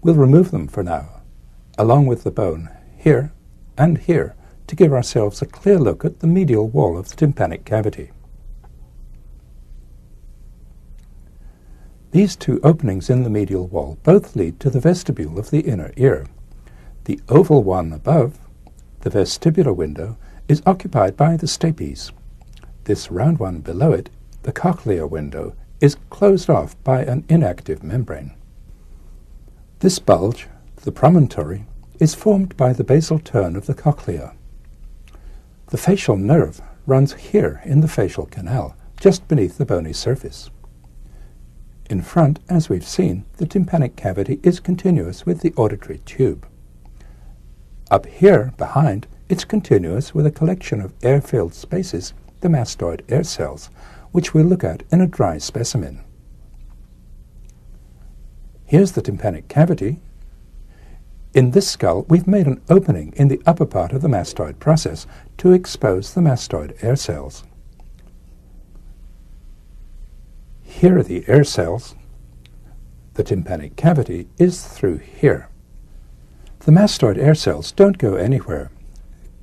We'll remove them for now, along with the bone here and here, to give ourselves a clear look at the medial wall of the tympanic cavity. These two openings in the medial wall both lead to the vestibule of the inner ear. The oval one above, the vestibular window, is occupied by the stapes. This round one below it, the cochlear window, is closed off by an inactive membrane. This bulge, the promontory, is formed by the basal turn of the cochlea. The facial nerve runs here in the facial canal, just beneath the bony surface. In front, as we've seen, the tympanic cavity is continuous with the auditory tube. Up here, behind, it's continuous with a collection of air-filled spaces, the mastoid air cells, which we'll look at in a dry specimen. Here's the tympanic cavity. In this skull, we've made an opening in the upper part of the mastoid process to expose the mastoid air cells. Here are the air cells. The tympanic cavity is through here. The mastoid air cells don't go anywhere.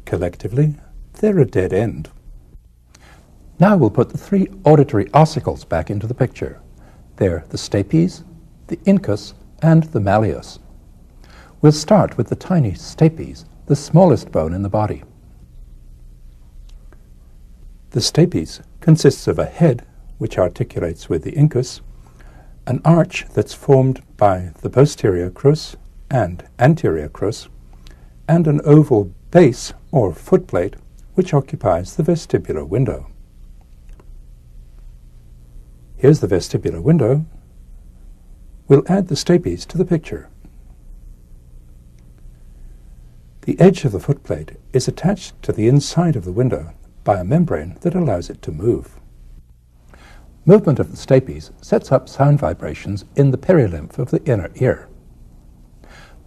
Collectively, they're a dead end. Now we'll put the three auditory ossicles back into the picture. They're the stapes, the incus, and the malleus. We'll start with the tiny stapes, the smallest bone in the body. The stapes consists of a head, which articulates with the incus, an arch that's formed by the posterior crus and anterior crus, and an oval base, or footplate, which occupies the vestibular window. Here's the vestibular window. We'll add the stapes to the picture. The edge of the footplate is attached to the inside of the window by a membrane that allows it to move. Movement of the stapes sets up sound vibrations in the perilymph of the inner ear.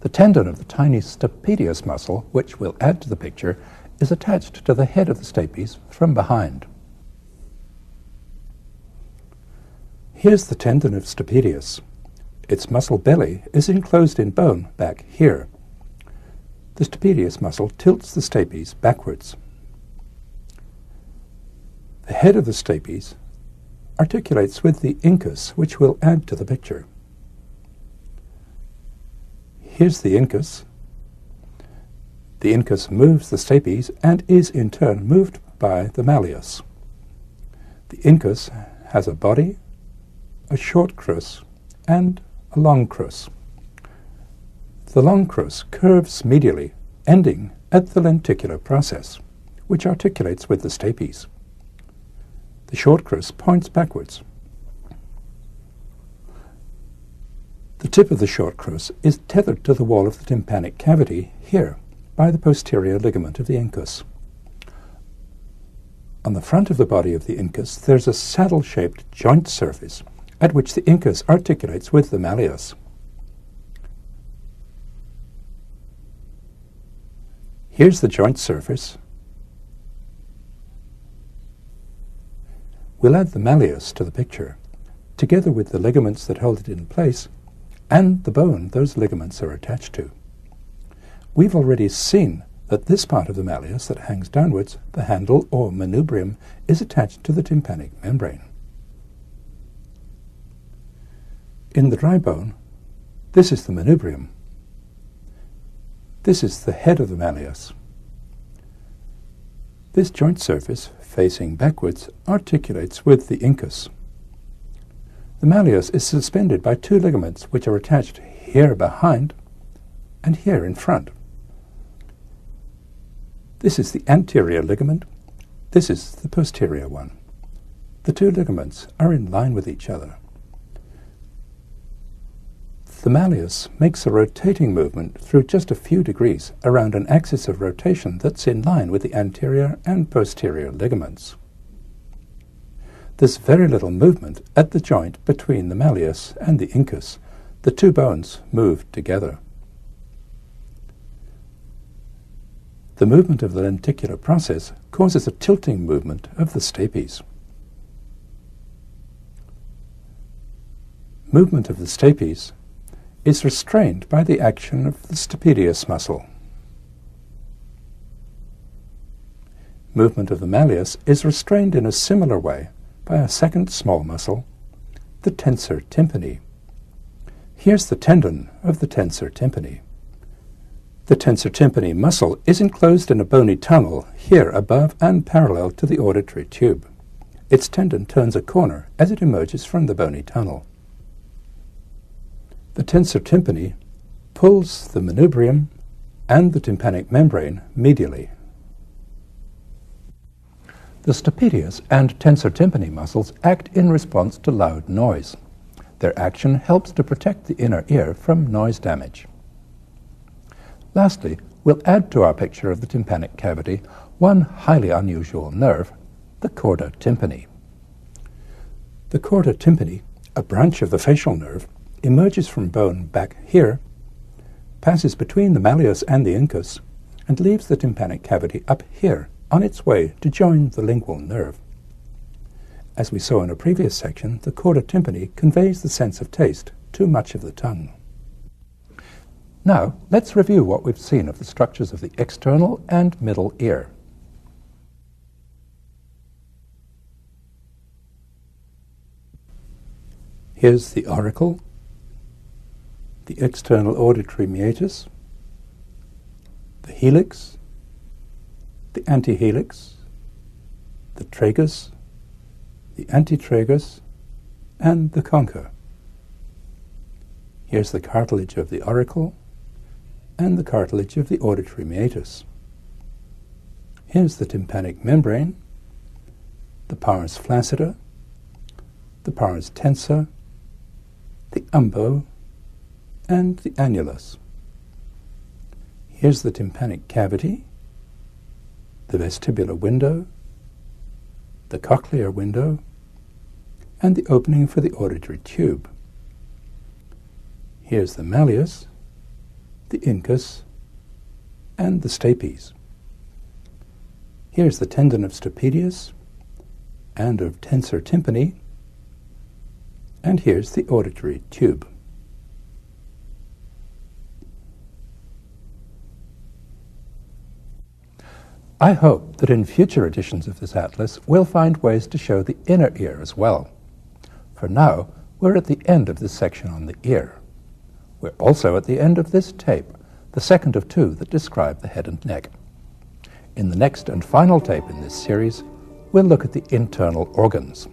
The tendon of the tiny stapedius muscle, which we'll add to the picture, is attached to the head of the stapes from behind. Here's the tendon of stapedius. Its muscle belly is enclosed in bone back here. The stapedius muscle tilts the stapes backwards. The head of the stapes articulates with the incus, which we'll add to the picture. Here's the incus. The incus moves the stapes and is in turn moved by the malleus. The incus has a body, a short crus, and a long crus. The long crus curves medially, ending at the lenticular process, which articulates with the stapes. The short crus points backwards. The tip of the short crus is tethered to the wall of the tympanic cavity here by the posterior ligament of the incus. On the front of the body of the incus, there's a saddle-shaped joint surface at which the incus articulates with the malleus. Here's the joint surface. We'll add the malleus to the picture, together with the ligaments that hold it in place and the bone those ligaments are attached to. We've already seen that this part of the malleus that hangs downwards, the handle or manubrium, is attached to the tympanic membrane. In the dry bone, this is the manubrium. This is the head of the malleus. This joint surface, facing backwards, articulates with the incus. The malleus is suspended by two ligaments which are attached here behind and here in front. This is the anterior ligament. This is the posterior one. The two ligaments are in line with each other. The malleus makes a rotating movement through just a few degrees around an axis of rotation that's in line with the anterior and posterior ligaments. There's very little movement at the joint between the malleus and the incus. The two bones move together. The movement of the lenticular process causes a tilting movement of the stapes. Movement of the stapes is restrained by the action of the stapedius muscle. Movement of the malleus is restrained in a similar way by a second small muscle, the tensor tympani. Here's the tendon of the tensor tympani. The tensor tympani muscle is enclosed in a bony tunnel here above and parallel to the auditory tube. Its tendon turns a corner as it emerges from the bony tunnel. The tensor tympani pulls the manubrium and the tympanic membrane medially. The stapedius and tensor tympani muscles act in response to loud noise. Their action helps to protect the inner ear from noise damage. Lastly, we'll add to our picture of the tympanic cavity one highly unusual nerve, the chorda tympani. The chorda tympani, a branch of the facial nerve, emerges from bone back here, passes between the malleus and the incus, and leaves the tympanic cavity up here on its way to join the lingual nerve. As we saw in a previous section, the chorda tympani conveys the sense of taste to much of the tongue. Now, let's review what we've seen of the structures of the external and middle ear. Here's the auricle, the external auditory meatus, the helix, the antihelix, the tragus, the antitragus, and the concha. Here's the cartilage of the auricle and the cartilage of the auditory meatus. Here's the tympanic membrane, the pars flaccida, the pars tensa, the umbo, and the annulus. Here's the tympanic cavity, the vestibular window, the cochlear window, and the opening for the auditory tube. Here's the malleus, the incus, and the stapes. Here's the tendon of stapedius and of tensor tympani, and here's the auditory tube. I hope that in future editions of this atlas we'll find ways to show the inner ear as well. For now, we're at the end of this section on the ear. We're also at the end of this tape, the second of two that describe the head and neck. In the next and final tape in this series, we'll look at the internal organs.